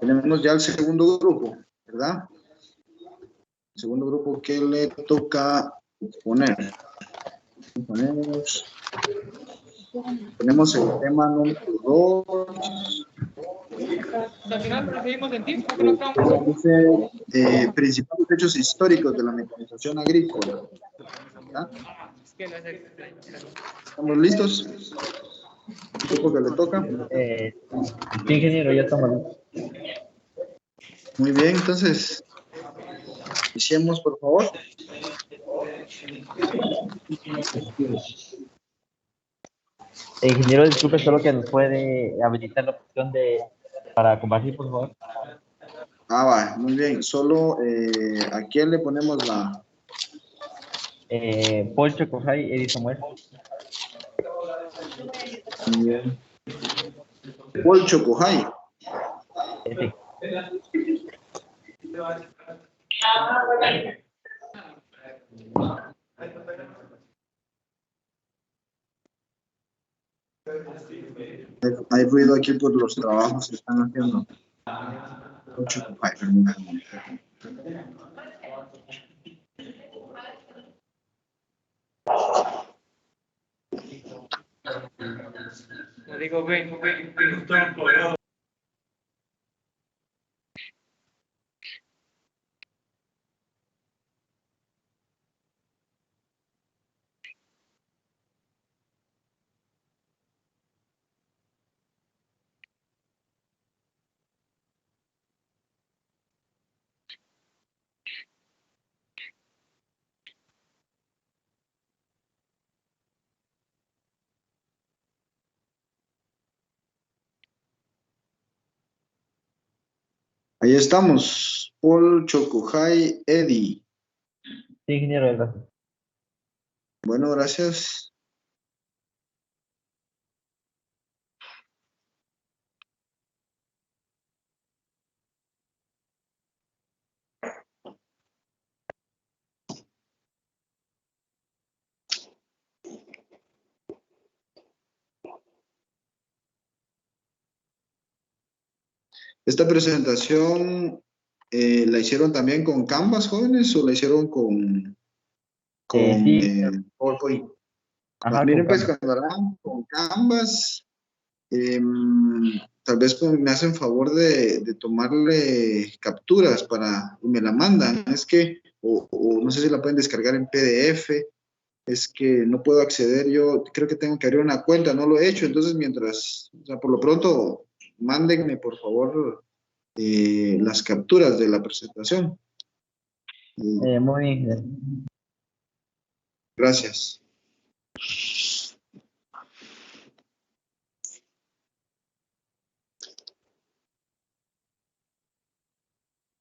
Tenemos ya el segundo grupo, ¿verdad? El segundo grupo que le toca poner. Ponemos el tema número 2. Al final procedimos en ti. Dice, principales hechos históricos de la mecanización agrícola. ¿Ya? ¿Estamos listos? ¿El grupo que le toca? Sí, ingeniero, ya estamos listos. Muy bien, entonces, iniciemos, por favor. Ingeniero, disculpe, solo que nos puede habilitar la opción para compartir, por favor. Va, muy bien. Solo, ¿a quién le ponemos la...? Paul Chocojay, Eddie Samuel. Muy bien. Paul Chocojay. Sí. Hay ruido aquí por los trabajos que están haciendo. Paul Chocojay, perdón. Le digo, ven. Ahí estamos. Paul Chocojay, Eddie. Sí, ingeniero, gracias. Bueno, gracias. Esta presentación, ¿la hicieron también con Canvas, jóvenes, o la hicieron con Sí. PowerPoint? Ajá, Miren, con pues, Canvas. cuando la hagan con Canvas, tal vez pues, me hacen favor de tomarle capturas y me la mandan. Es que, o no sé si la pueden descargar en PDF. Es que no puedo acceder, yo creo que tengo que abrir una cuenta, no lo he hecho, entonces mientras, o sea, por lo pronto, mándenme por favor las capturas de la presentación. Muy bien, ingeniero. Gracias.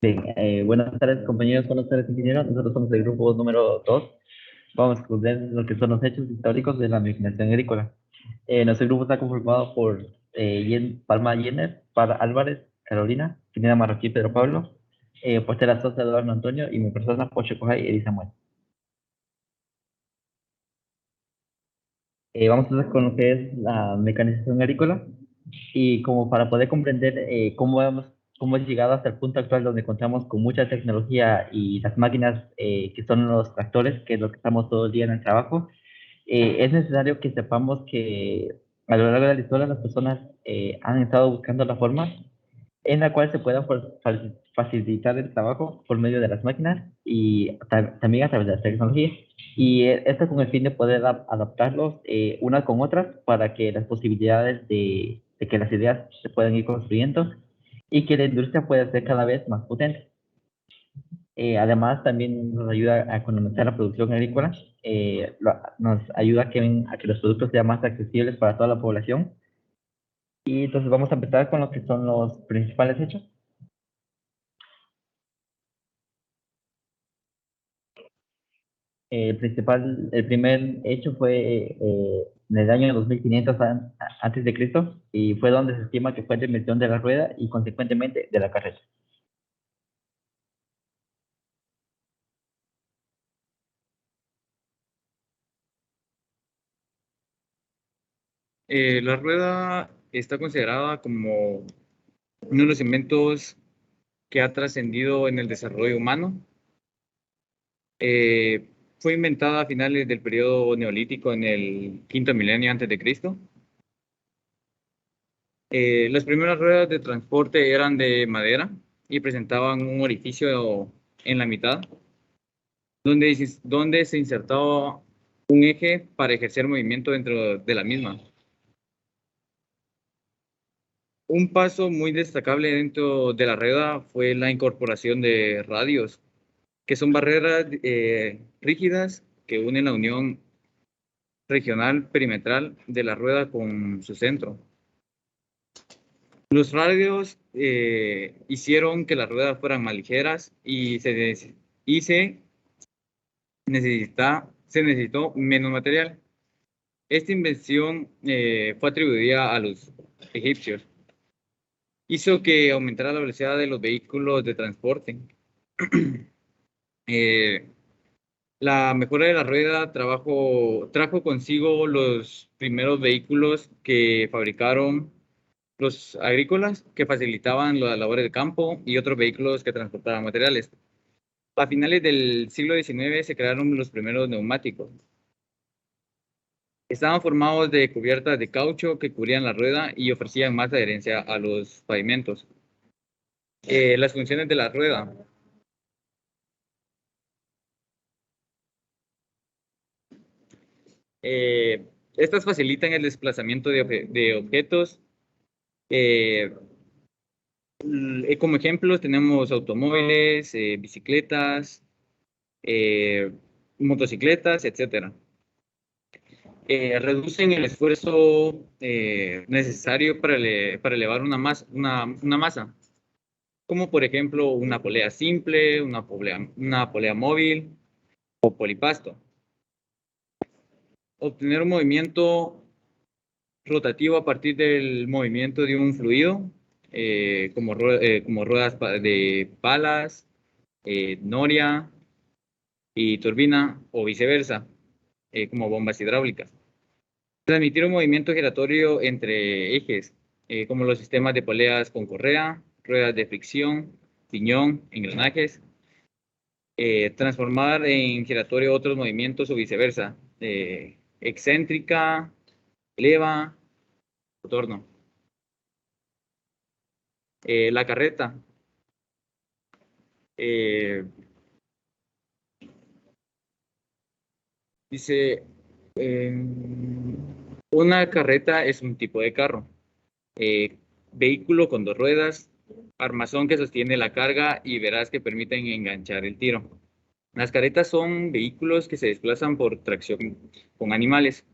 Bien, buenas tardes, compañeros, buenas tardes, ingenieros. Nosotros somos el grupo número 2. Vamos a estudiar lo que son los hechos históricos de la mecanización agrícola. Nuestro grupo está conformado por Palma Jenner, Par Álvarez, Carolina, Cristina Marroquí, Pedro Pablo, Portera Sosa, Eduardo Antonio y mi persona, Pocho Cojay, Eddie Samuel. Vamos a empezar con lo que es la mecanización agrícola y como para poder comprender cómo hemos llegado hasta el punto actual donde contamos con mucha tecnología y las máquinas que son los tractores, que es lo que estamos todo el día en el trabajo, es necesario que sepamos que a lo largo de la historia las personas han estado buscando la forma en la cual se pueda facilitar el trabajo por medio de las máquinas y también a través de la tecnología. Y esto con el fin de poder adaptarlos unas con otras para que las posibilidades de que las ideas se puedan ir construyendo y que la industria pueda ser cada vez más potente. Además, también nos ayuda a economizar la producción agrícola, nos ayuda a que los productos sean más accesibles para toda la población. Y entonces vamos a empezar con lo que son los principales hechos. El primer hecho fue en el año 2500 antes de Cristo y fue donde se estima que fue la invención de la rueda y consecuentemente de la carreta. La rueda está considerada como uno de los inventos que ha trascendido en el desarrollo humano. Fue inventada a finales del periodo neolítico en el quinto milenio antes de Cristo. Las primeras ruedas de transporte eran de madera y presentaban un orificio en la mitad donde se insertaba un eje para ejercer movimiento dentro de la misma. Un paso muy destacable dentro de la rueda fue la incorporación de radios, que son barreras rígidas que unen la unión regional perimetral de la rueda con su centro. Los radios hicieron que las ruedas fueran más ligeras y se necesitó menos material. Esta invención fue atribuida a los egipcios. Hizo que aumentara la velocidad de los vehículos de transporte. La mejora de la rueda trajo consigo los primeros vehículos que fabricaron los agrícolas, que facilitaban las labores de campo, y otros vehículos que transportaban materiales. A finales del siglo XIX se crearon los primeros neumáticos. Estaban formados de cubiertas de caucho que cubrían la rueda y ofrecían más adherencia a los pavimentos. Las funciones de la rueda. Estas facilitan el desplazamiento de objetos. Como ejemplos tenemos automóviles, bicicletas, motocicletas, etc. Reducen el esfuerzo necesario para elevar una masa, como por ejemplo una polea simple, una polea móvil o polipasto. Obtener un movimiento rotativo a partir del movimiento de un fluido, como ruedas de palas, noria y turbina, o viceversa, como bombas hidráulicas. Transmitir un movimiento giratorio entre ejes, como los sistemas de poleas con correa, ruedas de fricción, piñón, engranajes. Transformar en giratorio otros movimientos o viceversa, excéntrica, leva, torno. La carreta. Dice, una carreta es un tipo de carro, vehículo con dos ruedas, armazón que sostiene la carga y verás que permiten enganchar el tiro. Las carretas son vehículos que se desplazan por tracción con animales.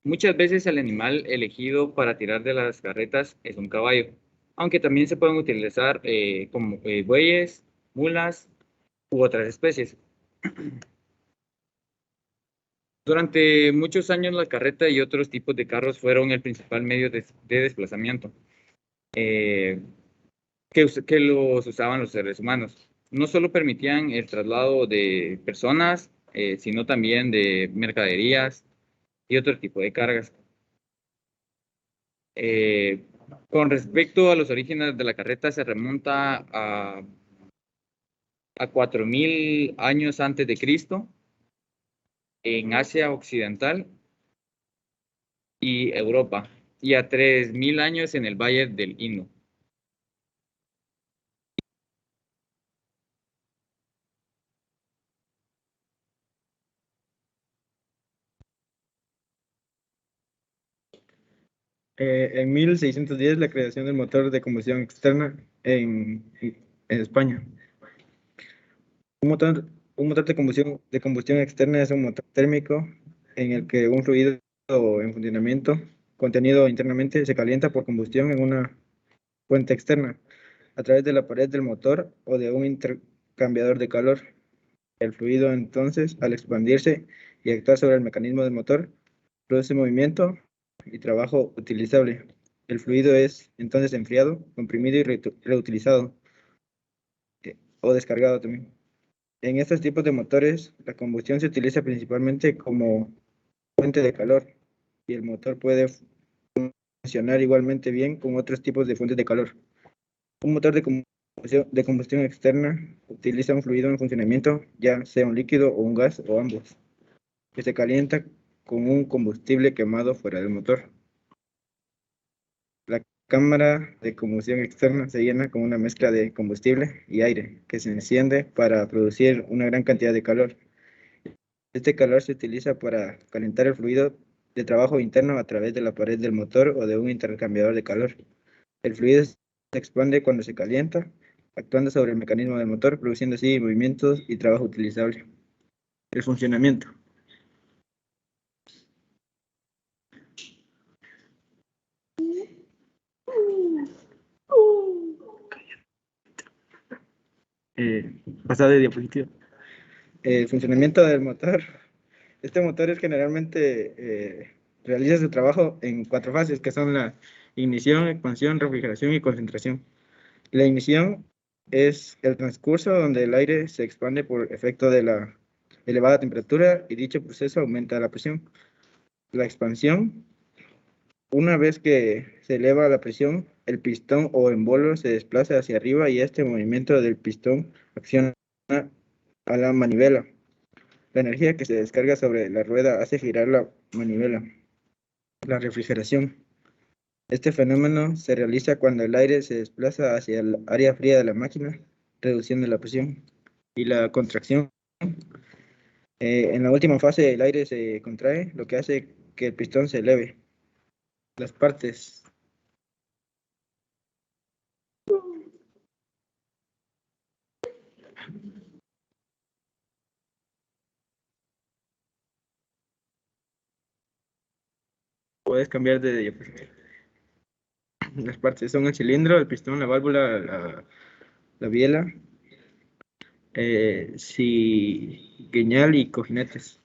Muchas veces el animal elegido para tirar de las carretas es un caballo, aunque también se pueden utilizar como bueyes, mulas u otras especies. Durante muchos años la carreta y otros tipos de carros fueron el principal medio de desplazamiento que los usaban los seres humanos. No solo permitían el traslado de personas, sino también de mercaderías y otro tipo de cargas. Con respecto a los orígenes de la carreta, se remonta a 4000 años antes de Cristo en Asia Occidental y Europa, y a 3000 años en el Valle del Indo. En 1610, la creación del motor de combustión externa en España. Un motor de combustión externa es un motor térmico en el que un fluido en funcionamiento contenido internamente se calienta por combustión en una fuente externa a través de la pared del motor o de un intercambiador de calor. El fluido, entonces, al expandirse y actuar sobre el mecanismo del motor, produce movimiento y trabajo utilizable. El fluido es entonces enfriado, comprimido y reutilizado o descargado también. En estos tipos de motores, la combustión se utiliza principalmente como fuente de calor y el motor puede funcionar igualmente bien con otros tipos de fuentes de calor. Un motor de combustión externa utiliza un fluido en funcionamiento, ya sea un líquido o un gas o ambos, que se calienta con un combustible quemado fuera del motor. La cámara de combustión externa se llena con una mezcla de combustible y aire que se enciende para producir una gran cantidad de calor. Este calor se utiliza para calentar el fluido de trabajo interno a través de la pared del motor o de un intercambiador de calor. El fluido se expande cuando se calienta, actuando sobre el mecanismo del motor, produciendo así movimientos y trabajo utilizable. El funcionamiento. Pasada de diapositiva. El funcionamiento del motor. Este motor es generalmente realiza su trabajo en 4 fases, que son la ignición, expansión, refrigeración y concentración. La ignición es el transcurso donde el aire se expande por efecto de la elevada temperatura y dicho proceso aumenta la presión. La expansión, una vez que se eleva la presión, el pistón o embolo se desplaza hacia arriba y este movimiento del pistón acciona a la manivela. La energía que se descarga sobre la rueda hace girar la manivela. La refrigeración. Este fenómeno se realiza cuando el aire se desplaza hacia el área fría de la máquina, reduciendo la presión. Y la contracción. En la última fase el aire se contrae, lo que hace que el pistón se eleve. Las partes. Puedes cambiar de diapositiva. Las partes son el cilindro, el pistón, la válvula, la biela, cigüeñal y cojinetes.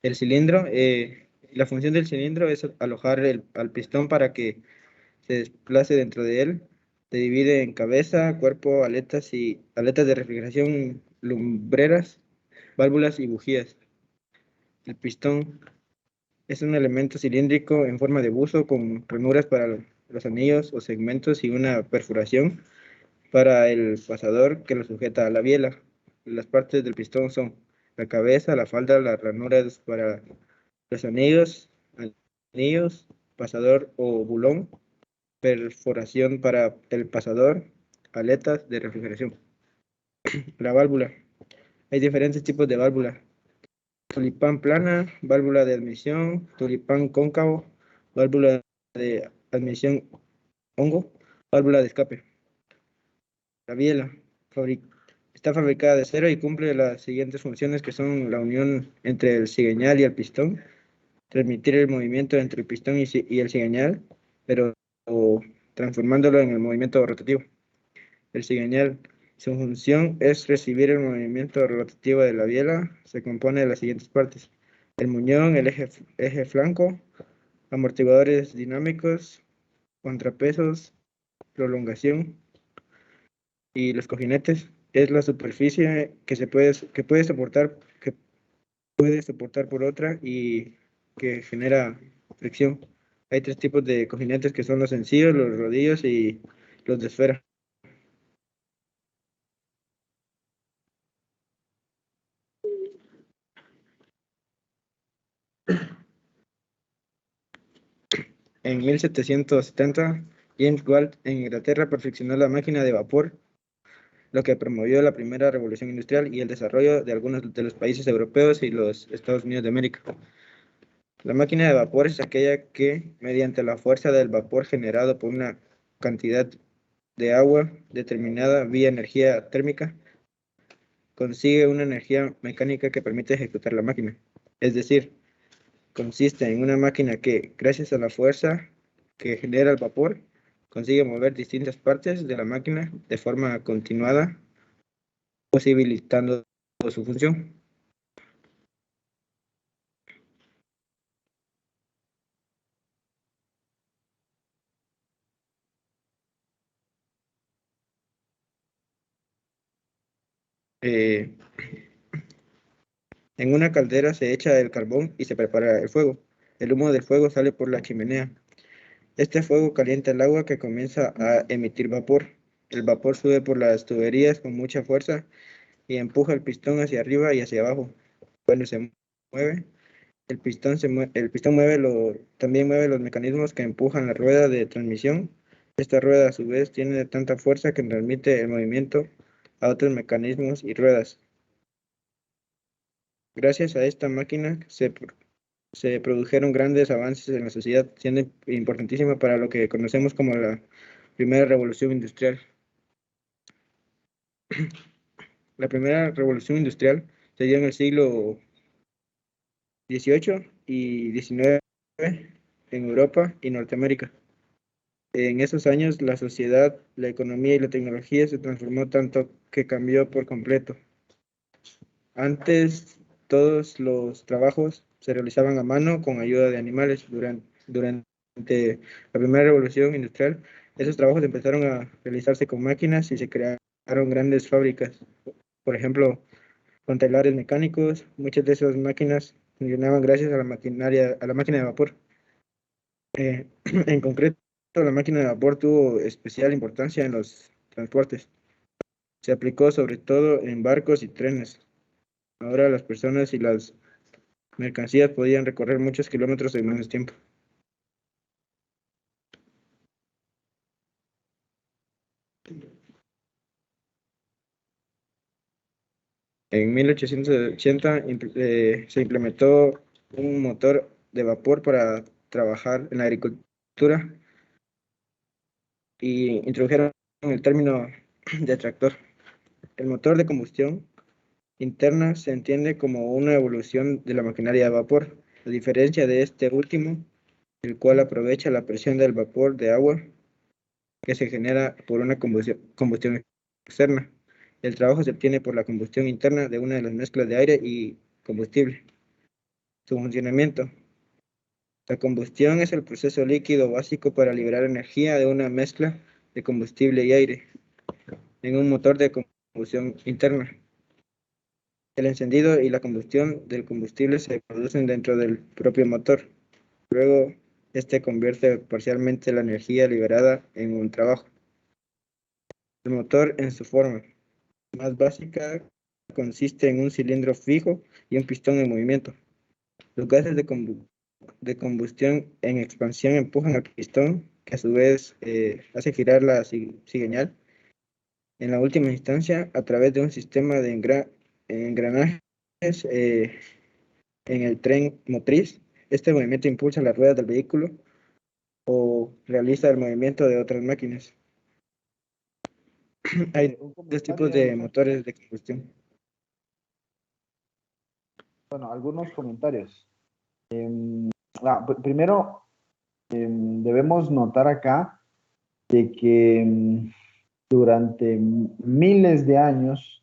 El cilindro, la función del cilindro es alojar al pistón para que se desplace dentro de él. Se divide en cabeza, cuerpo, aletas de refrigeración, lumbreras, válvulas y bujías. El pistón es un elemento cilíndrico en forma de buzo con ranuras para los anillos o segmentos y una perforación para el pasador que lo sujeta a la biela. Las partes del pistón son la cabeza, la falda, las ranuras para los anillos, pasador o bulón, perforación para el pasador, aletas de refrigeración. La válvula. Hay diferentes tipos de válvula. Tulipán plana, válvula de admisión, tulipán cóncavo, válvula de admisión hongo, válvula de escape. La biela está fabricada de acero y cumple las siguientes funciones, que son la unión entre el cigüeñal y el pistón, transmitir el movimiento entre el pistón y el cigüeñal, pero transformándolo en el movimiento rotativo. El cigüeñal, su función es recibir el movimiento rotativo de la biela. Se compone de las siguientes partes: el muñón, el eje flanco, amortiguadores dinámicos, contrapesos, prolongación, y los cojinetes es la superficie que puede soportar por otra y que genera fricción. Hay 3 tipos de cojinetes, que son los sencillos, los rodillos y los de esfera. En 1770, James Watt en Inglaterra perfeccionó la máquina de vapor, lo que promovió la primera revolución industrial y el desarrollo de algunos de los países europeos y los Estados Unidos de América. La máquina de vapor es aquella que, mediante la fuerza del vapor generado por una cantidad de agua determinada vía energía térmica, consigue una energía mecánica que permite ejecutar la máquina. Es decir, consiste en una máquina que, gracias a la fuerza que genera el vapor, consigue mover distintas partes de la máquina de forma continuada, posibilitando su función. En una caldera se echa el carbón y se prepara el fuego. El humo del fuego sale por la chimenea. Este fuego calienta el agua, que comienza a emitir vapor. El vapor sube por las tuberías con mucha fuerza y empuja el pistón hacia arriba y hacia abajo. Cuando se mueve, el pistón también mueve los mecanismos que empujan la rueda de transmisión. Esta rueda a su vez tiene tanta fuerza que transmite el movimiento a otros mecanismos y ruedas. Gracias a esta máquina se produjeron grandes avances en la sociedad, siendo importantísima para lo que conocemos como la primera revolución industrial. La primera revolución industrial se dio en el siglo XVIII y XIX en Europa y Norteamérica. En esos años, la sociedad, la economía y la tecnología se transformó tanto que cambió por completo. Antes, todos los trabajos se realizaban a mano con ayuda de animales. Durante la primera revolución industrial, esos trabajos empezaron a realizarse con máquinas y se crearon grandes fábricas. Por ejemplo, con telares mecánicos, muchas de esas máquinas funcionaban gracias a la máquina de vapor. En concreto, la máquina de vapor tuvo especial importancia en los transportes. Se aplicó sobre todo en barcos y trenes. Ahora las personas y las mercancías podían recorrer muchos kilómetros en menos tiempo. En 1880 se implementó un motor de vapor para trabajar en la agricultura y introdujeron el término de tractor. El motor de combustión interna se entiende como una evolución de la maquinaria de vapor, a diferencia de este último, el cual aprovecha la presión del vapor de agua que se genera por una combustión externa. El trabajo se obtiene por la combustión interna de una de las mezclas de aire y combustible. Su funcionamiento. La combustión es el proceso líquido básico para liberar energía de una mezcla de combustible y aire en un motor de combustión interna. El encendido y la combustión del combustible se producen dentro del propio motor. Luego, este convierte parcialmente la energía liberada en un trabajo. El motor en su forma más básica consiste en un cilindro fijo y un pistón en movimiento. Los gases de combustión en expansión empujan al pistón, que a su vez hace girar la cigüeñal. En la última instancia, a través de un sistema de engranajes en el tren motriz, este movimiento impulsa las ruedas del vehículo o realiza el movimiento de otras máquinas. Hay dos tipos de motores de combustión. Bueno, algunos comentarios. Primero, debemos notar acá de que durante miles de años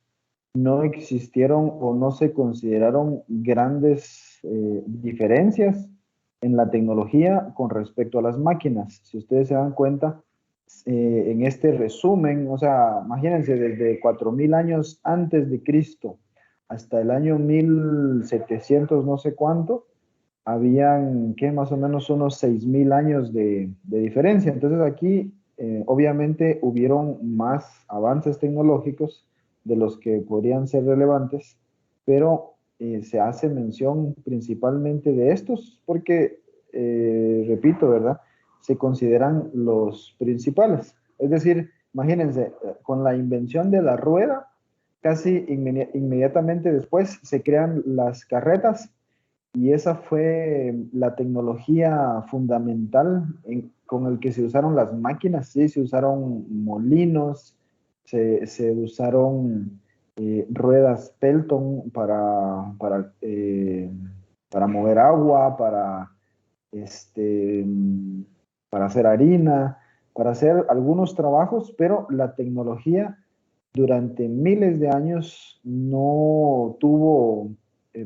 no existieron o no se consideraron grandes diferencias en la tecnología con respecto a las máquinas. Si ustedes se dan cuenta, en este resumen, o sea, imagínense, desde 4000 años antes de Cristo hasta el año 1700 no sé cuánto, habían que más o menos unos 6000 años de diferencia. Entonces aquí obviamente hubieron más avances tecnológicos de los que podrían ser relevantes, pero se hace mención principalmente de estos porque, repito, ¿verdad? Se consideran los principales. Es decir, imagínense, con la invención de la rueda, casi inmediatamente después se crean las carretas y esa fue la tecnología fundamental con el que se usaron las máquinas. Sí, se usaron molinos, se usaron ruedas Pelton para mover agua, este, para hacer harina, para hacer algunos trabajos, pero la tecnología durante miles de años no tuvo,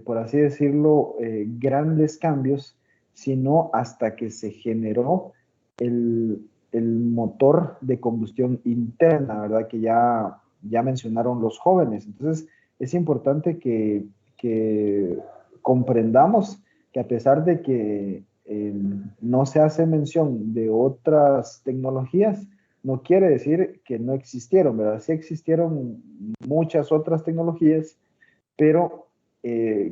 por así decirlo, grandes cambios, sino hasta que se generó el motor de combustión interna, ¿verdad? Que ya mencionaron los jóvenes. Entonces, es importante que comprendamos que a pesar de que no se hace mención de otras tecnologías, no quiere decir que no existieron, ¿verdad? Sí existieron muchas otras tecnologías, pero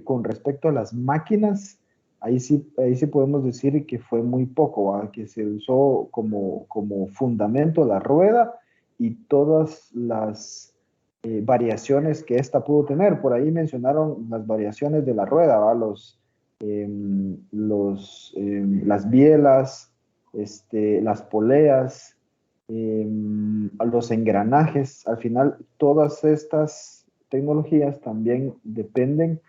con respecto a las máquinas, ahí sí podemos decir que fue muy poco, ¿verdad? Que se usó como fundamento la rueda y todas las variaciones que ésta pudo tener. Por ahí mencionaron las variaciones de la rueda, ¿verdad? Las bielas, las poleas, los engranajes. Al final, todas estas tecnologías también dependen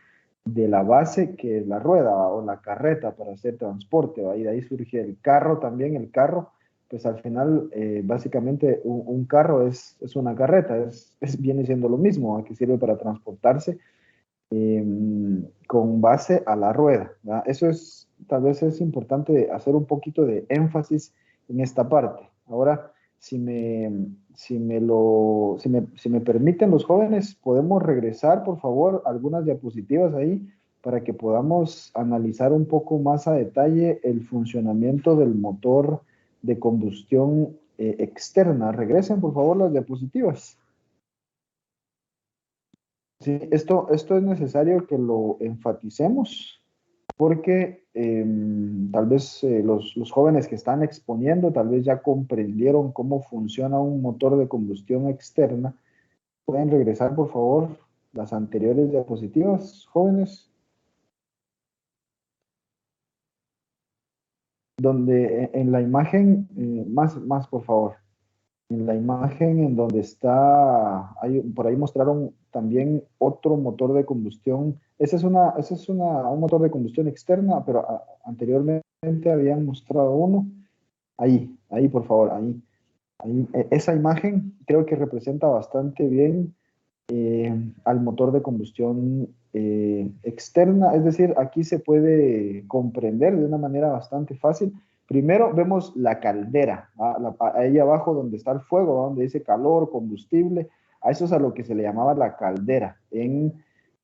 de la base que es la rueda o la carreta para hacer transporte, ¿va? Y de ahí surge el carro también. El carro, pues al final, básicamente un carro es una carreta, viene siendo lo mismo, ¿va? Que sirve para transportarse con base a la rueda, ¿va? Eso es, tal vez es importante hacer un poquito de énfasis en esta parte. Ahora, si me permiten los jóvenes, podemos regresar, por favor, algunas diapositivas ahí para que podamos analizar un poco más a detalle el funcionamiento del motor de combustión externa. Regresen, por favor, las diapositivas. Sí, esto es necesario que lo enfaticemos porque tal vez los jóvenes que están exponiendo tal vez ya comprendieron cómo funciona un motor de combustión externa. ¿Pueden regresar, por favor, las anteriores diapositivas, jóvenes? Donde en la imagen, más, por favor. En la imagen en donde está, por ahí mostraron también otro motor de combustión. Un motor de combustión externa, pero anteriormente habían mostrado uno. Ahí, por favor, ahí. Esa imagen creo que representa bastante bien al motor de combustión externa. Es decir, aquí se puede comprender de una manera bastante fácil. Primero vemos la caldera, ahí abajo donde está el fuego, donde dice calor, combustible. A eso es a lo que se le llamaba la caldera en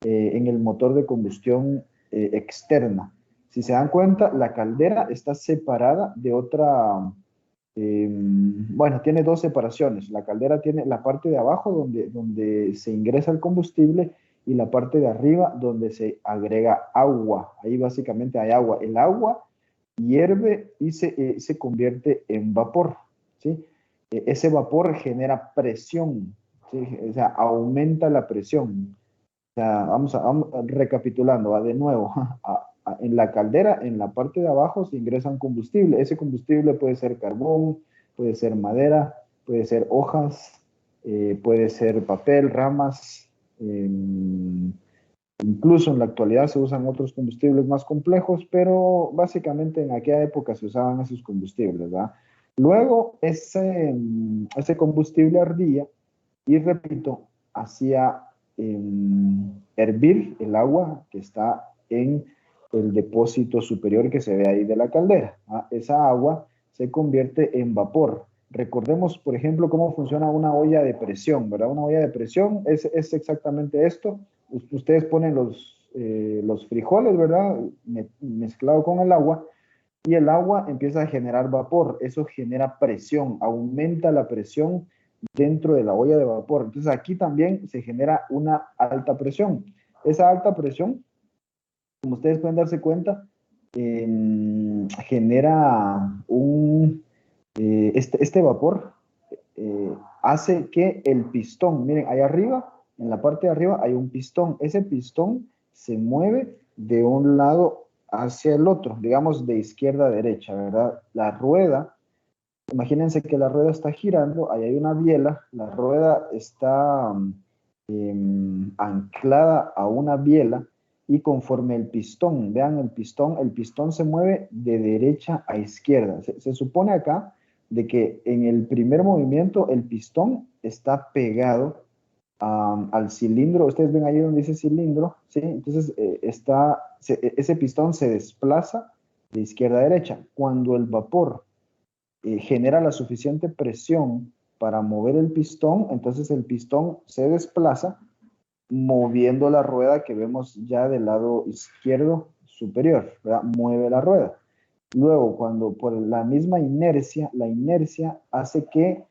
el motor de combustión externa. Si se dan cuenta, la caldera está separada de otra. Bueno, tiene dos separaciones. La caldera tiene la parte de abajo donde se ingresa el combustible y la parte de arriba donde se agrega agua. Ahí básicamente hay agua. El agua hierve y se convierte en vapor, ¿sí? Ese vapor genera presión, ¿sí? O sea, aumenta la presión. O sea, vamos recapitulando, va de nuevo. En la caldera, en la parte de abajo, se ingresan combustible. Ese combustible puede ser carbón, puede ser madera, puede ser hojas, puede ser papel, ramas. Incluso en la actualidad se usan otros combustibles más complejos, pero básicamente en aquella época se usaban esos combustibles, ¿verdad? Luego ese combustible ardía y, repito, hacía hervir el agua que está en el depósito superior que se ve ahí de la caldera, ¿ah? Esa agua se convierte en vapor. Recordemos, por ejemplo, cómo funciona una olla de presión, ¿verdad? Una olla de presión es exactamente esto. Ustedes ponen los frijoles, ¿verdad? Mezclado con el agua, y el agua empieza a generar vapor. Eso genera presión, aumenta la presión dentro de la olla de vapor. Entonces aquí también se genera una alta presión. Esa alta presión, como ustedes pueden darse cuenta, genera este vapor hace que el pistón, miren, ahí arriba, en la parte de arriba hay un pistón. Ese pistón se mueve de un lado hacia el otro, digamos de izquierda a derecha, ¿verdad? La rueda, imagínense que la rueda está girando, ahí hay una biela, la rueda está anclada a una biela y conforme el pistón, vean el pistón se mueve de derecha a izquierda. Se supone acá de que en el primer movimiento el pistón está pegado al cilindro. Ustedes ven ahí donde dice cilindro, ¿sí? Entonces ese pistón se desplaza de izquierda a derecha. Cuando el vapor genera la suficiente presión para mover el pistón, entonces el pistón se desplaza moviendo la rueda que vemos ya del lado izquierdo superior, ¿verdad? Mueve la rueda. Luego, cuando por la misma inercia, la inercia hace que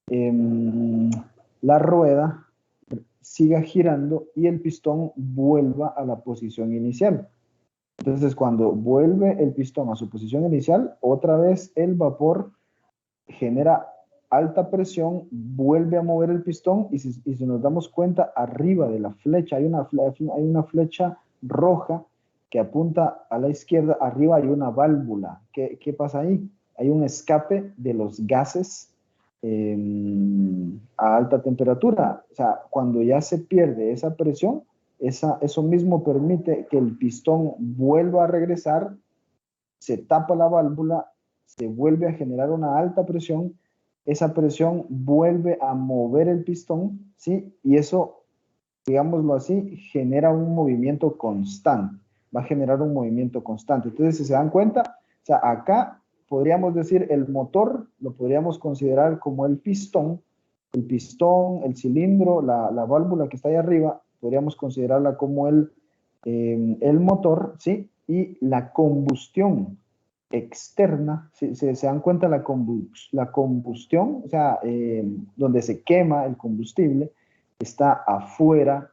la rueda siga girando y el pistón vuelva a la posición inicial. Entonces, cuando vuelve el pistón a su posición inicial, otra vez el vapor genera alta presión, vuelve a mover el pistón y si nos damos cuenta, arriba de la flecha hay una flecha roja que apunta a la izquierda, arriba hay una válvula. ¿Qué pasa ahí? Hay un escape de los gases a alta temperatura. O sea, cuando ya se pierde esa presión, eso mismo permite que el pistón vuelva a regresar, se tapa la válvula, se vuelve a generar una alta presión, esa presión vuelve a mover el pistón, ¿sí? Y eso, digámoslo así, genera un movimiento constante, va a generar un movimiento constante. Entonces, si se dan cuenta, o sea, acá podríamos decir el motor, lo podríamos considerar como el pistón, el cilindro, la válvula que está ahí arriba, podríamos considerarla como el motor, ¿sí? Y la combustión externa, si se dan cuenta, la combustión, o sea, donde se quema el combustible, está afuera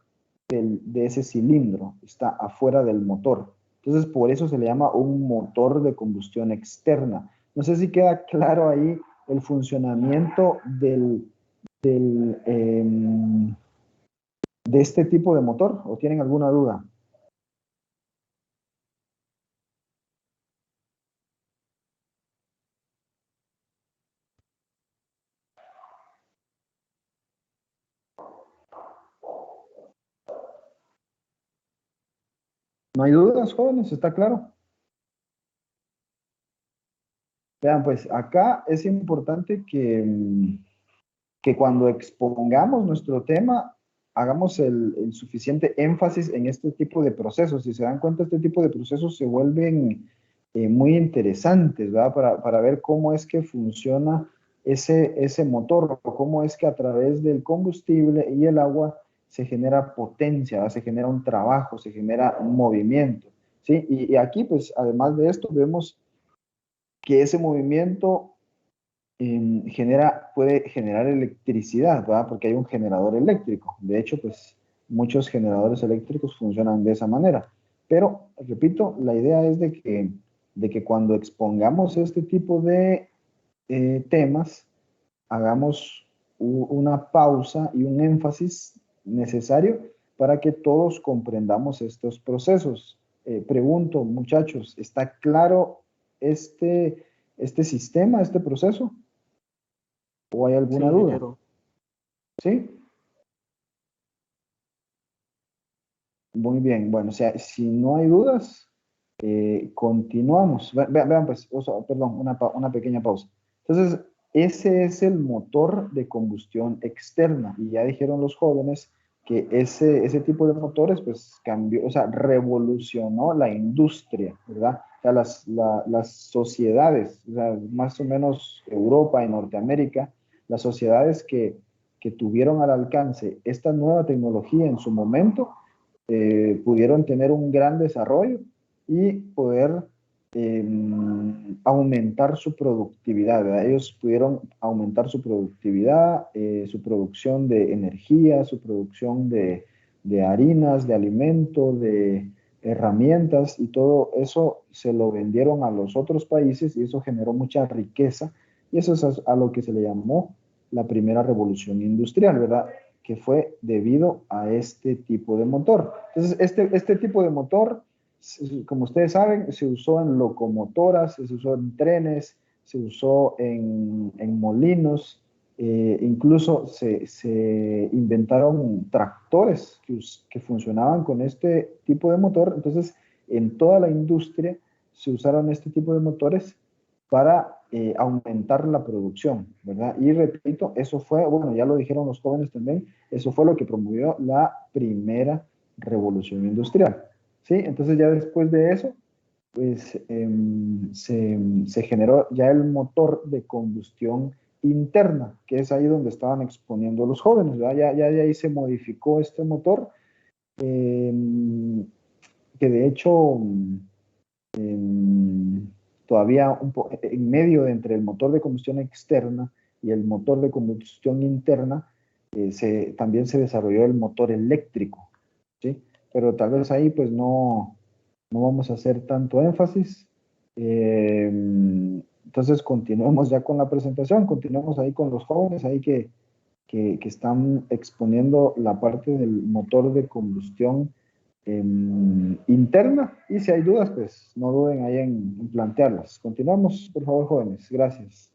de ese cilindro, está afuera del motor. Entonces, por eso se le llama un motor de combustión externa. No sé si queda claro ahí el funcionamiento de este tipo de motor, o tienen alguna duda. ¿No hay dudas, jóvenes? ¿Está claro? Vean, pues acá es importante que cuando expongamos nuestro tema, hagamos el suficiente énfasis en este tipo de procesos. Si se dan cuenta, este tipo de procesos se vuelven muy interesantes, ¿verdad? Para ver cómo es que funciona ese motor, o cómo es que a través del combustible y el agua se genera potencia, ¿verdad? Se genera un trabajo, se genera un movimiento, ¿sí? Y aquí, pues, además de esto, vemos que ese movimiento puede generar electricidad, ¿verdad? Porque hay un generador eléctrico. De hecho, pues muchos generadores eléctricos funcionan de esa manera. Pero, repito, la idea es de que cuando expongamos este tipo de temas, hagamos una pausa y un énfasis necesario para que todos comprendamos estos procesos. Pregunto, muchachos, ¿está claro este sistema, este proceso? ¿O hay alguna duda? ingeniero. ¿Sí? Muy bien. Bueno, o sea, si no hay dudas, continuamos. Vean, pues, perdón, una pequeña pausa. Entonces, ese es el motor de combustión externa. Y ya dijeron los jóvenes que ese tipo de motores, pues, cambió, o sea, revolucionó la industria, ¿verdad? O sea, las sociedades, o sea, más o menos Europa y Norteamérica, las sociedades que tuvieron al alcance esta nueva tecnología en su momento, pudieron tener un gran desarrollo y poder aumentar su productividad, ¿verdad? Ellos pudieron aumentar su productividad, su producción de energía, su producción de harinas, de alimento, de herramientas, y todo eso se lo vendieron a los otros países y eso generó mucha riqueza, y eso es a lo que se le llamó la primera revolución industrial, ¿verdad? Que fue debido a este tipo de motor. Entonces, este tipo de motor, como ustedes saben, se usó en locomotoras, se usó en trenes, se usó en molinos, incluso se inventaron tractores que funcionaban con este tipo de motor. Entonces, en toda la industria se usaron este tipo de motores para aumentar la producción, ¿verdad? Y repito, eso fue, bueno, ya lo dijeron los jóvenes también, eso fue lo que promovió la primera revolución industrial, ¿sí? Entonces ya después de eso, pues se generó ya el motor de combustión interna, que es ahí donde estaban exponiendo los jóvenes, ¿verdad? Ya de ahí se modificó este motor, eh, que de hecho todavía en medio entre el motor de combustión externa y el motor de combustión interna, también se desarrolló el motor eléctrico, ¿sí? Pero tal vez ahí pues no vamos a hacer tanto énfasis. Entonces continuemos ya con la presentación, continuemos ahí con los jóvenes ahí que están exponiendo la parte del motor de combustión interna, y si hay dudas, pues no duden ahí en plantearlas. Continuamos, por favor, jóvenes. Gracias.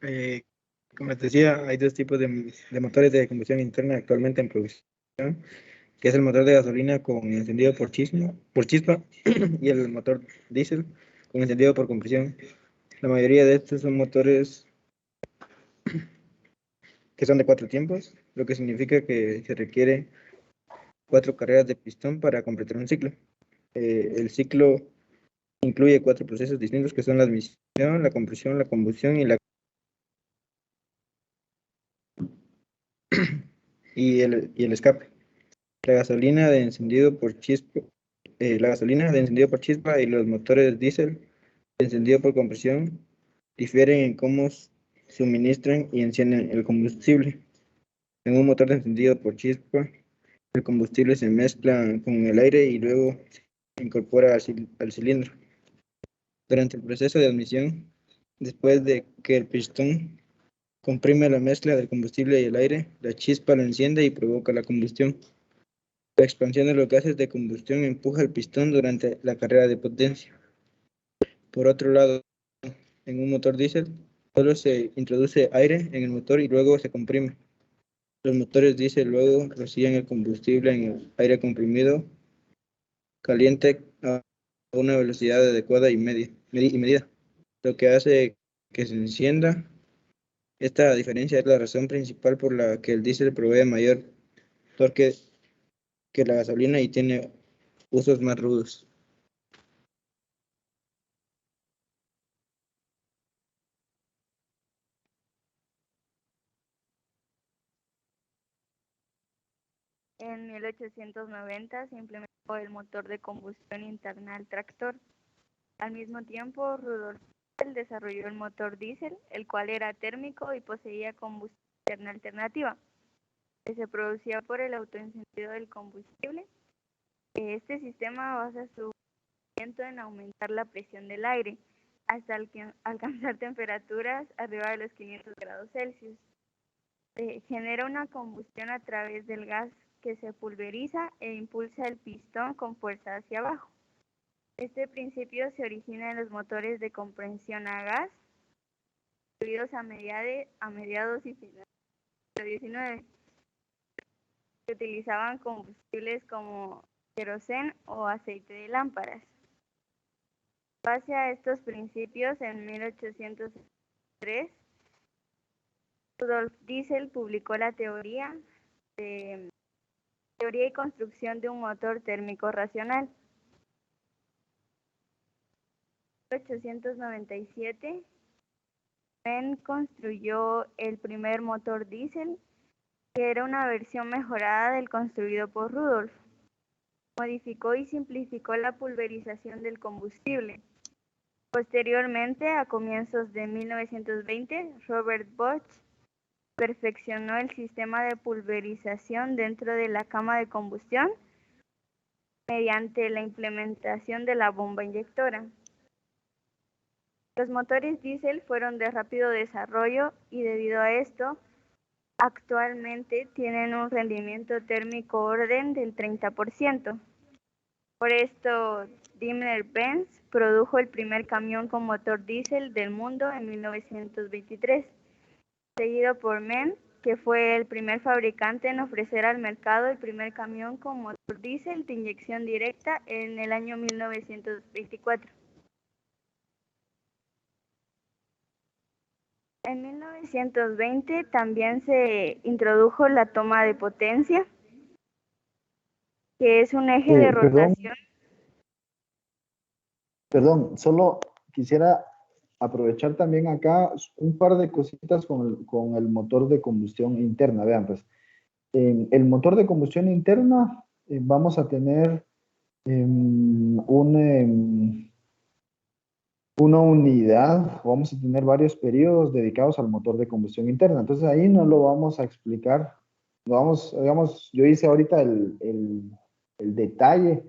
Eh, Como les decía, hay dos tipos de motores de combustión interna actualmente en producción, que es el motor de gasolina con encendido por chispa y el motor diésel con encendido por compresión. La mayoría de estos son motores que son de 4 tiempos, lo que significa que se requiere 4 carreras de pistón para completar un ciclo. El ciclo incluye 4 procesos distintos que son la admisión, la compresión, la combustión y el escape. La gasolina de encendido por chispa, y los motores diésel de encendido por compresión difieren en cómo suministran y encienden el combustible. En un motor de encendido por chispa, el combustible se mezcla con el aire y luego se incorpora al cilindro. Durante el proceso de admisión, después de que el pistón comprime la mezcla del combustible y el aire, la chispa lo enciende y provoca la combustión. La expansión de los gases de combustión empuja el pistón durante la carrera de potencia. Por otro lado, en un motor diésel, solo se introduce aire en el motor y luego se comprime. Los motores diésel luego rocían el combustible en el aire comprimido caliente a una velocidad adecuada y medida, lo que hace que se encienda. Esta diferencia es la razón principal por la que el diésel provee mayor torque que la gasolina y tiene usos más rudos. En 1890 se implementó el motor de combustión interna al tractor. Al mismo tiempo, Rudolf Diesel desarrolló el motor diésel, el cual era térmico y poseía combustión interna alternativa, que se producía por el autoencendido del combustible. Este sistema basa su funcionamiento en aumentar la presión del aire hasta alcanzar temperaturas arriba de los 500 grados Celsius. Genera una combustión a través del gas que se pulveriza e impulsa el pistón con fuerza hacia abajo. Este principio se origina en los motores de compresión a gas, construidos a mediados y finales del siglo XIX, que utilizaban combustibles como queroseno o aceite de lámparas. Base a estos principios, en 1803, Rudolf Diesel publicó la teoría y construcción de un motor térmico racional. En 1897, Mann construyó el primer motor diésel, que era una versión mejorada del construido por Rudolf. Modificó y simplificó la pulverización del combustible. Posteriormente, a comienzos de 1920, Robert Bosch perfeccionó el sistema de pulverización dentro de la cama de combustión mediante la implementación de la bomba inyectora. Los motores diésel fueron de rápido desarrollo y debido a esto, actualmente tienen un rendimiento térmico orden del 30%. Por esto, Daimler-Benz produjo el primer camión con motor diésel del mundo en 1923, seguido por MAN, que fue el primer fabricante en ofrecer al mercado el primer camión con motor diésel de inyección directa en el año 1924. En 1920 también se introdujo la toma de potencia, que es un eje de rotación. Perdón, solo quisiera aprovechar también acá un par de cositas con el motor de combustión interna. Vean, pues, en el motor de combustión interna vamos a tener una unidad, vamos a tener varios periodos dedicados al motor de combustión interna. Entonces ahí no lo vamos a explicar. Vamos, digamos, yo hice ahorita el detalle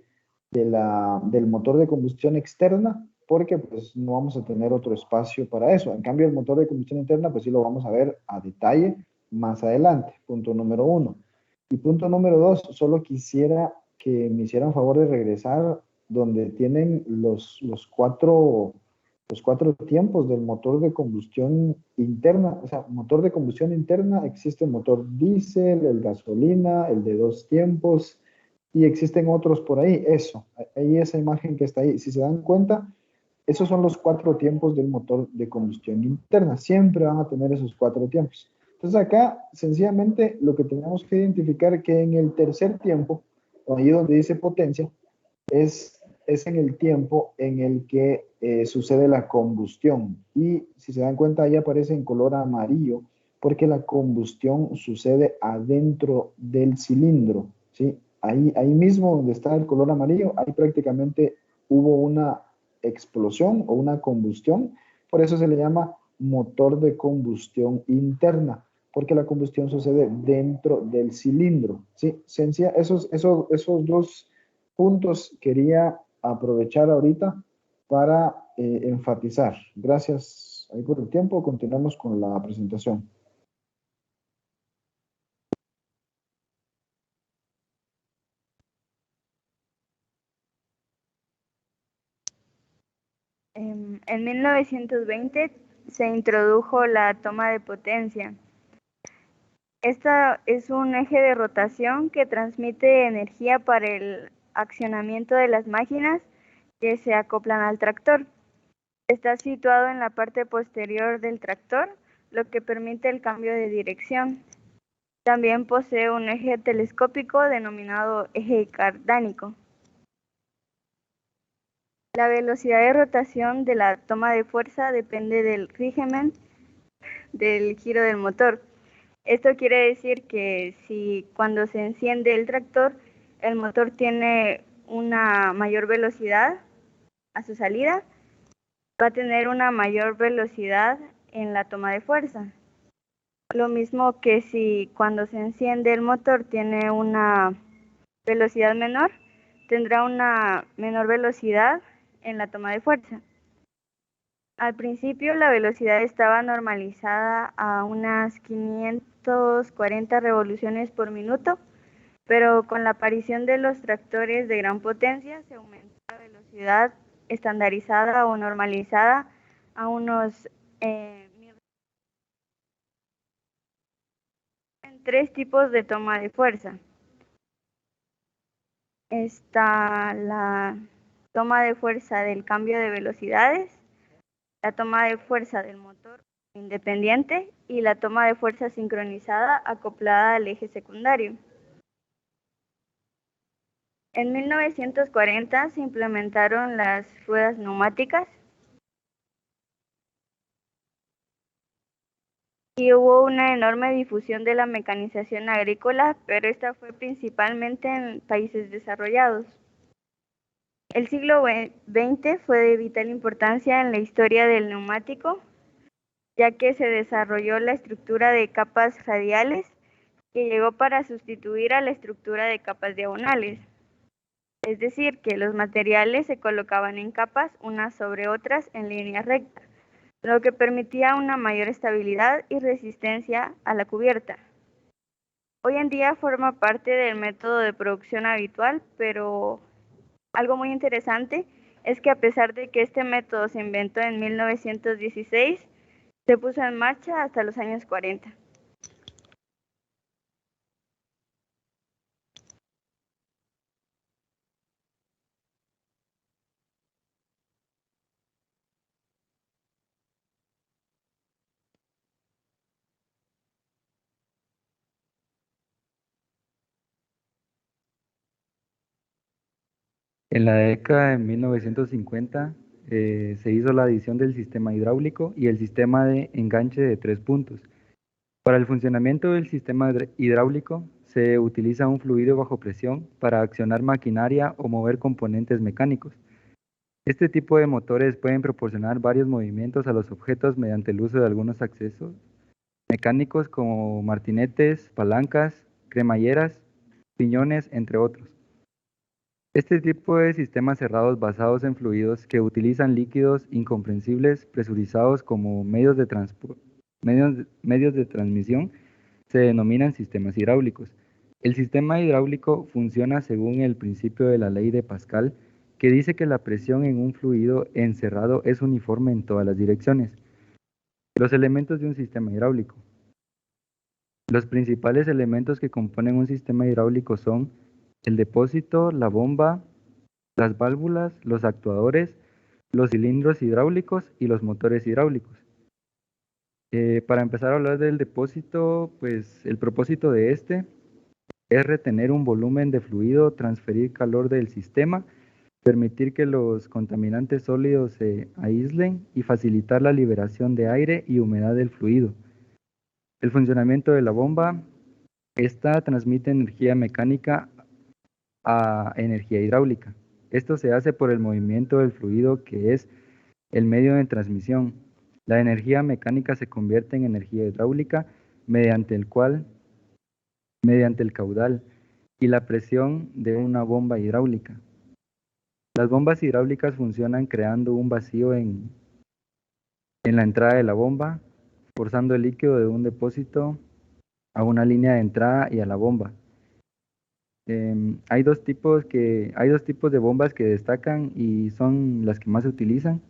del motor de combustión externa, porque pues no vamos a tener otro espacio para eso. En cambio, el motor de combustión interna, pues sí lo vamos a ver a detalle más adelante. Punto número uno. Y punto número dos, solo quisiera que me hicieran favor de regresar donde tienen los cuatro tiempos del motor de combustión interna. O sea, motor de combustión interna, existe el motor diésel, el gasolina, el de dos tiempos, y existen otros por ahí. Eso, ahí esa imagen que está ahí. Si se dan cuenta, esos son los cuatro tiempos del motor de combustión interna. Siempre van a tener esos cuatro tiempos. Entonces acá, sencillamente, lo que tenemos que identificar que en el tercer tiempo, ahí donde dice potencia, es en el tiempo en el que sucede la combustión. Y si se dan cuenta, ahí aparece en color amarillo, porque la combustión sucede adentro del cilindro, ¿sí? Ahí mismo donde está el color amarillo, ahí prácticamente hubo una explosión o una combustión. Por eso se le llama motor de combustión interna, porque la combustión sucede dentro del cilindro, ¿sí? Esos dos puntos quería aprovechar ahorita para enfatizar. Gracias ahí por el tiempo. Continuamos con la presentación. En 1920 se introdujo la toma de potencia. Esta es un eje de rotación que transmite energía para el accionamiento de las máquinas que se acoplan al tractor. Está situado en la parte posterior del tractor, lo que permite el cambio de dirección. También posee un eje telescópico denominado eje cardánico. La velocidad de rotación de la toma de fuerza depende del régimen del giro del motor. Esto quiere decir que si cuando se enciende el tractor, el motor tiene una mayor velocidad a su salida, va a tener una mayor velocidad en la toma de fuerza. Lo mismo que si cuando se enciende el motor tiene una velocidad menor, tendrá una menor velocidad en la toma de fuerza. Al principio la velocidad estaba normalizada a unas 540 revoluciones por minuto, pero con la aparición de los tractores de gran potencia se aumentó la velocidad estandarizada o normalizada a unos 1000. En tres tipos de toma de fuerza. Está la toma de fuerza del cambio de velocidades, la toma de fuerza del motor independiente y la toma de fuerza sincronizada acoplada al eje secundario. En 1940 se implementaron las ruedas neumáticas y hubo una enorme difusión de la mecanización agrícola, pero esta fue principalmente en países desarrollados. El siglo XX fue de vital importancia en la historia del neumático, ya que se desarrolló la estructura de capas radiales que llegó para sustituir a la estructura de capas diagonales. Es decir, que los materiales se colocaban en capas unas sobre otras en línea recta, lo que permitía una mayor estabilidad y resistencia a la cubierta. Hoy en día forma parte del método de producción habitual, pero algo muy interesante es que a pesar de que este método se inventó en 1916, se puso en marcha hasta los años 40. En la década de 1950 se hizo la adición del sistema hidráulico y el sistema de enganche de 3 puntos. Para el funcionamiento del sistema hidráulico se utiliza un fluido bajo presión para accionar maquinaria o mover componentes mecánicos. Este tipo de motores pueden proporcionar varios movimientos a los objetos mediante el uso de algunos accesos mecánicos como martinetes, palancas, cremalleras, piñones, entre otros. Este tipo de sistemas cerrados basados en fluidos que utilizan líquidos incomprensibles presurizados como medios de transmisión se denominan sistemas hidráulicos. El sistema hidráulico funciona según el principio de la ley de Pascal, que dice que la presión en un fluido encerrado es uniforme en todas las direcciones. Los elementos de un sistema hidráulico. Los principales elementos que componen un sistema hidráulico son el depósito, la bomba, las válvulas, los actuadores, los cilindros hidráulicos y los motores hidráulicos. Para empezar a hablar del depósito, pues el propósito de este es retener un volumen de fluido, transferir calor del sistema, permitir que los contaminantes sólidos se aíslen y facilitar la liberación de aire y humedad del fluido. El funcionamiento de la bomba, esta transmite energía mecánica a energía hidráulica. Esto se hace por el movimiento del fluido que es el medio de transmisión. La energía mecánica se convierte en energía hidráulica mediante el caudal y la presión de una bomba hidráulica. Las bombas hidráulicas funcionan creando un vacío en la entrada de la bomba, forzando el líquido de un depósito a una línea de entrada y a la bomba. Hay dos tipos de bombas que destacan y son las que más se utilizan.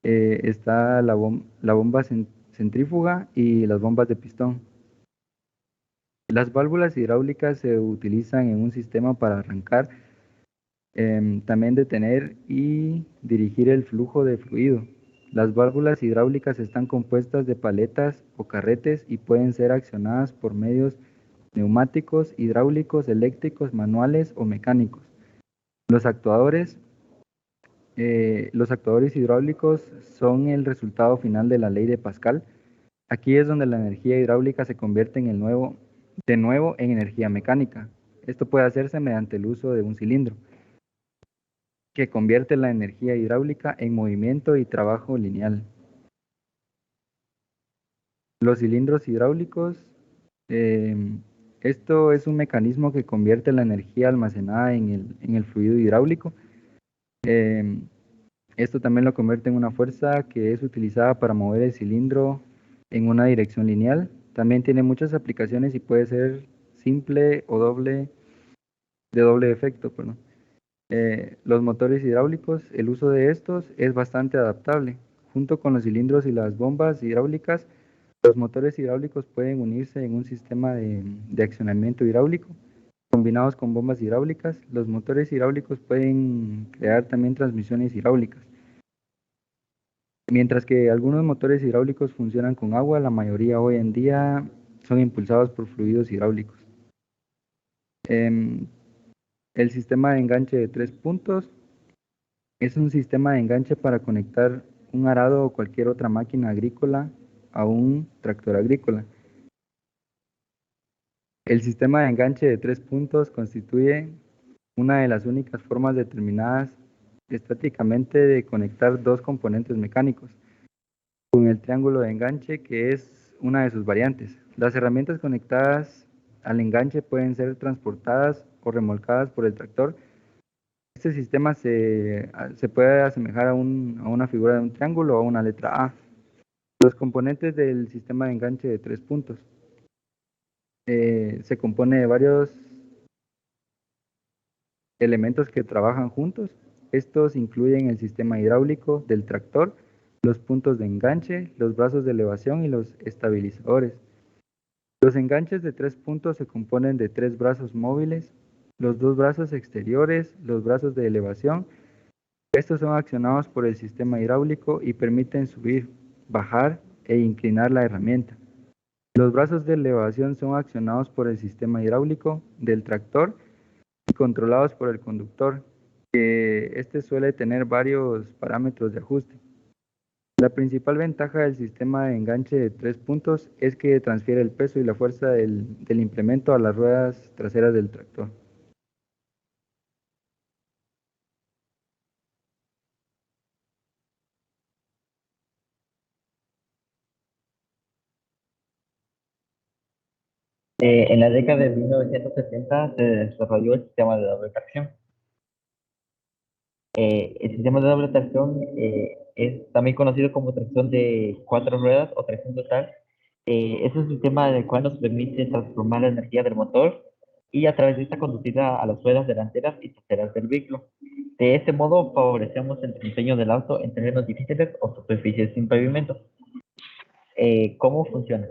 Está la bomba centrífuga y las bombas de pistón. Las válvulas hidráulicas se utilizan en un sistema para arrancar, también detener y dirigir el flujo de fluido. Las válvulas hidráulicas están compuestas de paletas o carretes y pueden ser accionadas por medios neumáticos, hidráulicos, eléctricos, manuales o mecánicos. Los actuadores hidráulicos son el resultado final de la ley de Pascal. Aquí es donde la energía hidráulica se convierte de nuevo en energía mecánica. Esto puede hacerse mediante el uso de un cilindro, que convierte la energía hidráulica en movimiento y trabajo lineal. Los cilindros hidráulicos, esto es un mecanismo que convierte la energía almacenada en el fluido hidráulico. Esto también lo convierte en una fuerza que es utilizada para mover el cilindro en una dirección lineal. También tiene muchas aplicaciones y puede ser simple o de doble efecto, perdón. Los motores hidráulicos, el uso de estos es bastante adaptable. Junto con los cilindros y las bombas hidráulicas, los motores hidráulicos pueden unirse en un sistema de accionamiento hidráulico. Combinados con bombas hidráulicas, los motores hidráulicos pueden crear también transmisiones hidráulicas. Mientras que algunos motores hidráulicos funcionan con agua, la mayoría hoy en día son impulsados por fluidos hidráulicos. El sistema de enganche de 3 puntos es un sistema de enganche para conectar un arado o cualquier otra máquina agrícola a un tractor agrícola. El sistema de enganche de 3 puntos constituye una de las únicas formas determinadas estáticamente de conectar dos componentes mecánicos, con el triángulo de enganche, que es una de sus variantes. Las herramientas conectadas al enganche pueden ser transportadas o remolcadas por el tractor. Este sistema se puede asemejar a una figura de un triángulo o a una letra A. Los componentes del sistema de enganche de 3 puntos se compone de varios elementos que trabajan juntos. Estos incluyen el sistema hidráulico del tractor, los puntos de enganche, los brazos de elevación y los estabilizadores. Los enganches de 3 puntos se componen de 3 brazos móviles, los 2 brazos exteriores, los brazos de elevación. Estos son accionados por el sistema hidráulico y permiten subir, bajar e inclinar la herramienta. Los brazos de elevación son accionados por el sistema hidráulico del tractor y controlados por el conductor. que este suele tener varios parámetros de ajuste. La principal ventaja del sistema de enganche de 3 puntos es que transfiere el peso y la fuerza del implemento a las ruedas traseras del tractor. En la década de 1970 se desarrolló el sistema de doble tracción. El sistema de doble tracción es también conocido como tracción de 4 ruedas o tracción total. Es un sistema en el cual nos permite transformar la energía del motor y a través de esta conducirla a las ruedas delanteras y traseras del vehículo. De este modo favorecemos el desempeño del auto en terrenos difíciles o superficies sin pavimento. ¿Cómo funciona?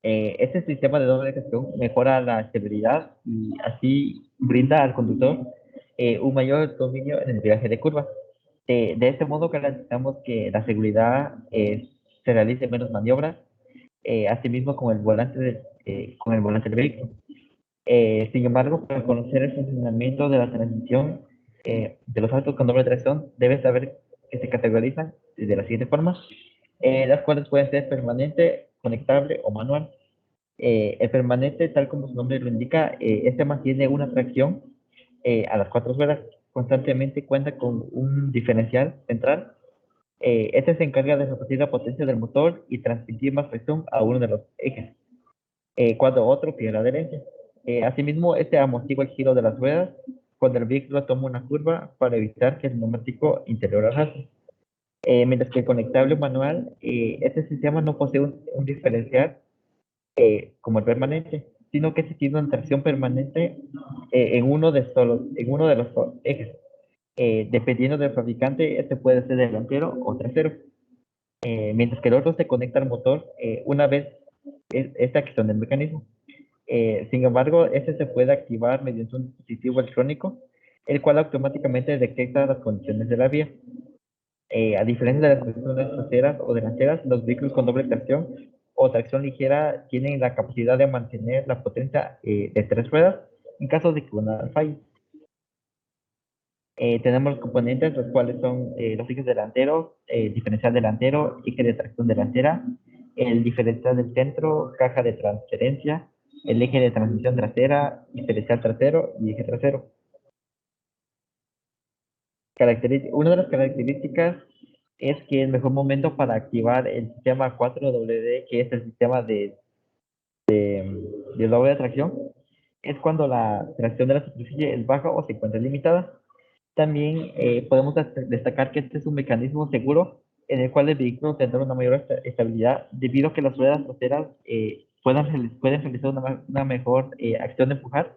Este sistema de doble tracción mejora la estabilidad y así brinda al conductor un mayor dominio en el viaje de curvas. De este modo garantizamos que la seguridad se realice menos maniobras, asimismo con el volante del vehículo. Sin embargo, para conocer el funcionamiento de la transmisión de los autos con doble tracción, debes saber que se categorizan de la siguiente forma, las cuales pueden ser permanente, conectable o manual. El permanente, tal como su nombre lo indica, este mantiene una tracción a las 4 ruedas. Constantemente cuenta con un diferencial central. Este se encarga de repartir la potencia del motor y transmitir más presión a uno de los ejes, cuando otro pierde adherencia. Asimismo, este amortigua el giro de las ruedas cuando el vehículo toma una curva para evitar que el neumático interior arrastre. Mientras que el conectable manual, este sistema no posee un diferencial como el permanente, sino que se tiene una tracción permanente en uno de los ejes. Dependiendo del fabricante, este puede ser delantero o trasero, mientras que el otro se conecta al motor una vez esta acción del mecanismo. Sin embargo, este se puede activar mediante un dispositivo electrónico, el cual automáticamente detecta las condiciones de la vía. A diferencia de las versiones traseras o delanteras, los vehículos con doble tracción o tracción ligera tienen la capacidad de mantener la potencia de 3 ruedas en caso de que una falle. Tenemos los componentes, los cuales son los ejes delanteros, diferencial delantero, eje de tracción delantera, el diferencial del centro, caja de transferencia, el eje de transmisión trasera, diferencial trasero y eje trasero. Una de las características es que el mejor momento para activar el sistema 4WD, que es el sistema de doble tracción, es cuando la tracción de la superficie es baja o se encuentra limitada. También podemos destacar que este es un mecanismo seguro en el cual el vehículo tendrá una mayor estabilidad debido a que las ruedas traseras pueden realizar una mejor acción de empujar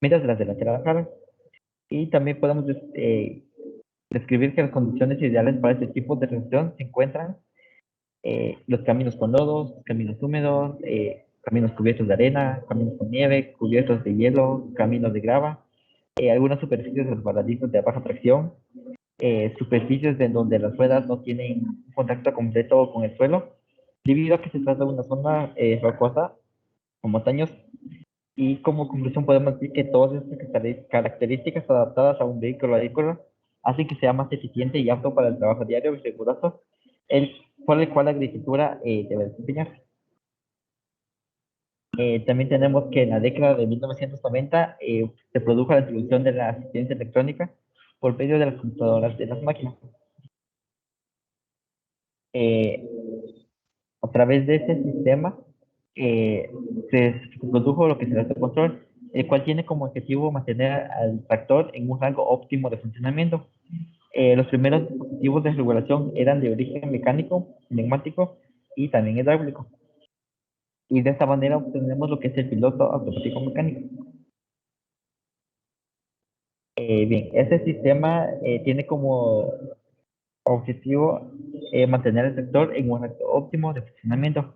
mientras las delanteras jalan. Y también podemos describir que las condiciones ideales para este tipo de tracción se encuentran los caminos con lodos, caminos húmedos, caminos cubiertos de arena, caminos con nieve, cubiertos de hielo, caminos de grava, algunas superficies resbaladizas de baja tracción, superficies en donde las ruedas no tienen contacto completo con el suelo, debido a que se trata de una zona rocosa con montaños. Y como conclusión podemos decir que todas estas características adaptadas a un vehículo agrícola hacen que sea más eficiente y apto para el trabajo diario y riguroso, por el cual la agricultura debe desempeñarse. También tenemos que en la década de 1990 se produjo la introducción de la asistencia electrónica por medio de las computadoras de las máquinas. A través de este sistema se produjo lo que se llama control, el cual tiene como objetivo mantener al tractor en un rango óptimo de funcionamiento. Los primeros dispositivos de regulación eran de origen mecánico, neumático y también hidráulico. Y de esta manera obtenemos lo que es el piloto automático mecánico. Bien, este sistema tiene como objetivo mantener el sector en un rango óptimo de funcionamiento.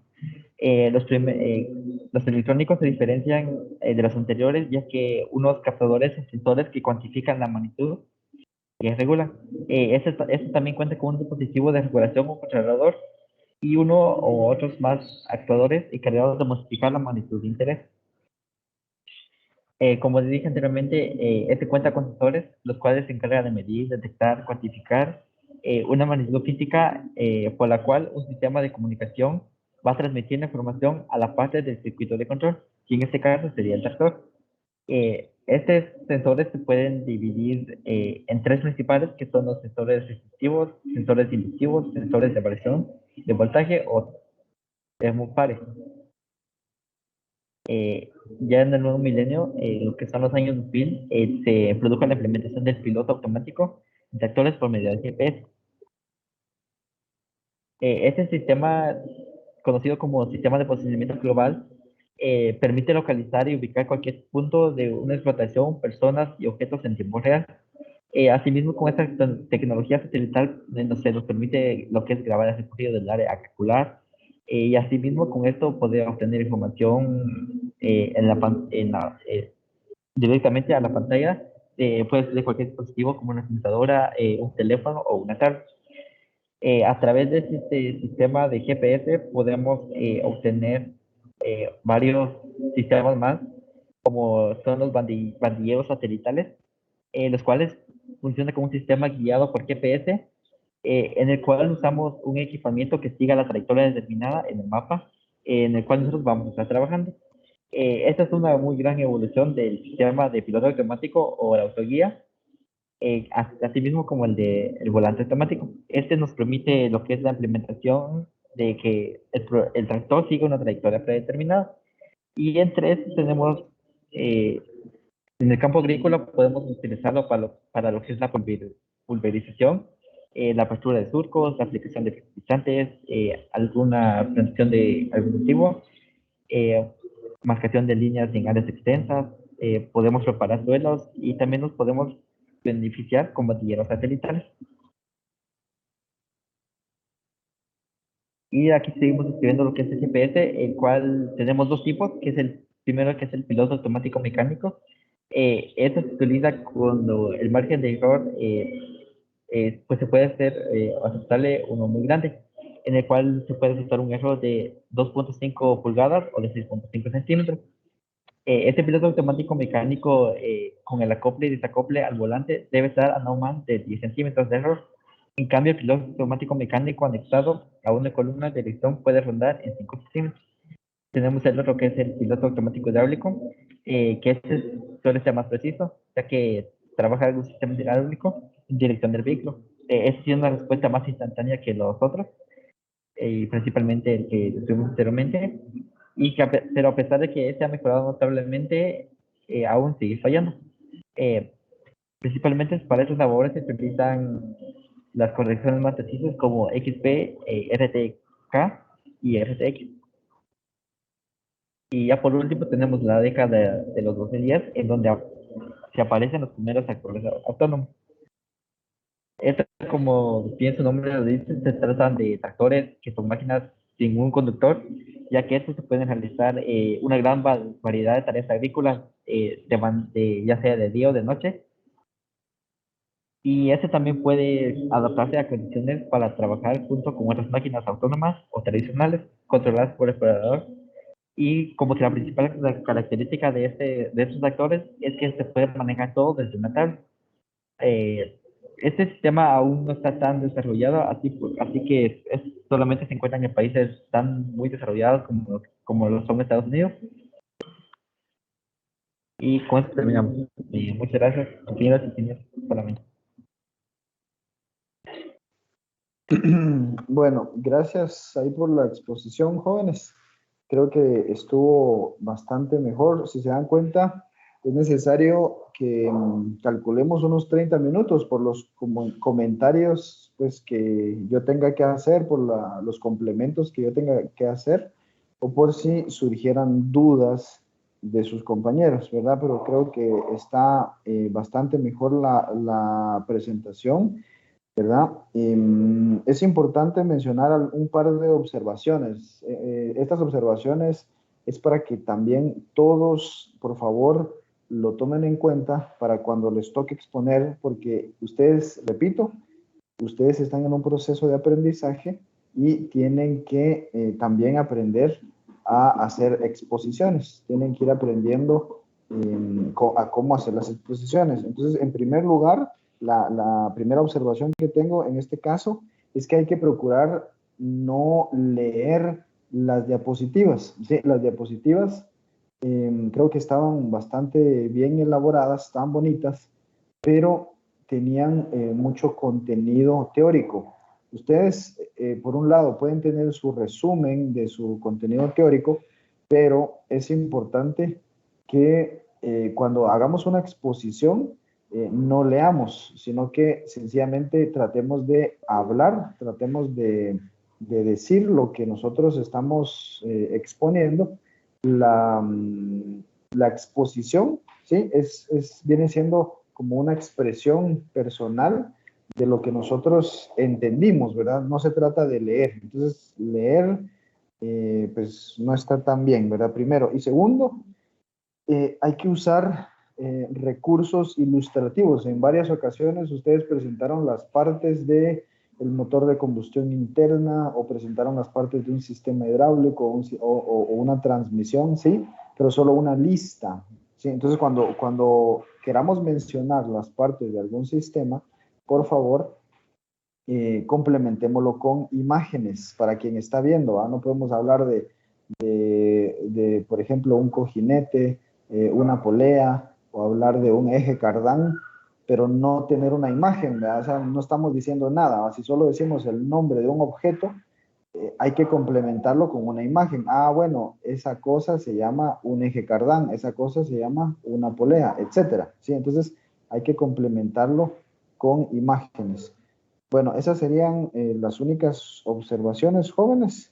Los electrónicos se diferencian de los anteriores, ya que unos captadores o sensores que cuantifican la magnitud y regulan. Este también cuenta con un dispositivo de regulación o controlador y uno o otros más actuadores encargados de modificar la magnitud de interés. Como les dije anteriormente, este cuenta con sensores, los cuales se encargan de medir, detectar, cuantificar una magnitud física por la cual un sistema de comunicación va a transmitir la información a la parte del circuito de control, que en este caso sería el tractor. Estos sensores se pueden dividir en tres principales, que son los sensores resistivos, sensores inductivos, sensores de variación de voltaje o termopares. Ya en el nuevo milenio, lo que son los años 2000, se produjo la implementación del piloto automático de tractores por medio del GPS. Este sistema, conocido como sistema de posicionamiento global, permite localizar y ubicar cualquier punto de una explotación, personas y objetos en tiempo real. Asimismo, con esta tecnología satelital se nos permite lo que es grabar el recorrido del área a calcular, y asimismo con esto poder obtener información directamente a la pantalla, puede ser de cualquier dispositivo como una computadora, un teléfono o una tablet. A través de este sistema de GPS podemos obtener varios sistemas más, como son los bandilleros satelitales, los cuales funcionan como un sistema guiado por GPS, en el cual usamos un equipamiento que siga la trayectoria determinada en el mapa, en el cual nosotros vamos a estar trabajando. Esta es una muy gran evolución del sistema de piloto automático o la autoguía, asimismo como el volante automático. Este nos permite lo que es la implementación de que el tractor siga una trayectoria predeterminada. Y entre estos tenemos, eh, en el campo agrícola podemos utilizarlo para lo que es la pulverización, la apertura de surcos, la aplicación de fertilizantes, alguna plantación de algún cultivo, eh, marcación de líneas en áreas extensas, podemos preparar suelos y también nos podemos beneficiar con bandilleros satelitales. Y aquí seguimos escribiendo lo que es el GPS, el cual tenemos dos tipos, que es el primero, que es el piloto automático mecánico. Este se utiliza cuando el margen de error pues se puede hacer aceptable uno muy grande, en el cual se puede aceptar un error de 2.5 pulgadas o de 6.5 centímetros. Este piloto automático mecánico con el acople y desacople al volante debe estar a no más de 10 centímetros de error. En cambio, el piloto automático mecánico anexado a una columna de dirección puede rondar en 5 centímetros. Tenemos el otro que es el piloto automático hidráulico, que este suele ser más preciso, ya que trabaja en un sistema hidráulico en dirección del vehículo. Esta tiene una respuesta más instantánea que los otros, principalmente el que tuvimos anteriormente, pero a pesar de que este ha mejorado notablemente, aún sigue fallando. Eh, Principalmente para esas labores se utilizan las correcciones más precisas como XP, RTK y RTX. Y ya por último tenemos la década de los 2010, en donde se aparecen los primeros tractores autónomos. Esto, como bien su nombre lo dice, se tratan de tractores que son máquinas sin un conductor, ya que estos se pueden realizar una gran variedad de tareas agrícolas, ya sea de día o de noche. Y este también puede adaptarse a condiciones para trabajar junto con otras máquinas autónomas o tradicionales controladas por el operador. Y como que la principal característica de estos tractores es que se puede manejar todo desde una tablet. Este sistema aún no está tan desarrollado, así que solamente se encuentra en países tan muy desarrollados como lo son Estados Unidos. Y con esto terminamos. Muchas gracias, compañeras y señores, solamente. Bueno, gracias ahí por la exposición, jóvenes. Creo que estuvo bastante mejor. Si se dan cuenta, es necesario que calculemos unos 30 minutos por los comentarios pues, que yo tenga que hacer, por los complementos que yo tenga que hacer, o por si surgieran dudas de sus compañeros, ¿verdad? Pero creo que está bastante mejor la presentación, ¿verdad? Es importante mencionar un par de observaciones. Estas observaciones es para que también todos, por favor, lo tomen en cuenta para cuando les toque exponer, porque ustedes, repito, ustedes están en un proceso de aprendizaje y tienen que también aprender a hacer exposiciones. Tienen que ir aprendiendo a cómo hacer las exposiciones. Entonces, en primer lugar, la primera observación que tengo en este caso es que hay que procurar no leer las diapositivas. ¿Sí? Las diapositivas creo que estaban bastante bien elaboradas, estaban bonitas, pero tenían mucho contenido teórico. Ustedes, por un lado, pueden tener su resumen de su contenido teórico, pero es importante que cuando hagamos una exposición, no leamos, sino que sencillamente tratemos de hablar, tratemos de decir lo que nosotros estamos exponiendo. La exposición, ¿sí? Viene siendo como una expresión personal de lo que nosotros entendimos, ¿verdad? No se trata de leer. Entonces, leer, pues no está tan bien, ¿verdad? Primero. Y segundo, hay que usar recursos ilustrativos. En varias ocasiones ustedes presentaron las partes de el motor de combustión interna o presentaron las partes de un sistema hidráulico o una transmisión, ¿sí? Pero solo una lista, ¿sí? Entonces, cuando queramos mencionar las partes de algún sistema, por favor, complementémoslo con imágenes para quien está viendo, ¿va? No podemos hablar por ejemplo, un cojinete, una polea, o hablar de un eje cardán, pero no tener una imagen, ¿verdad? O sea, no estamos diciendo nada, ¿va? Si solo decimos el nombre de un objeto, hay que complementarlo con una imagen. Ah, bueno, esa cosa se llama un eje cardán, esa cosa se llama una polea, etcétera, ¿sí? Entonces, hay que complementarlo con imágenes. Bueno, esas serían las únicas observaciones, jóvenes.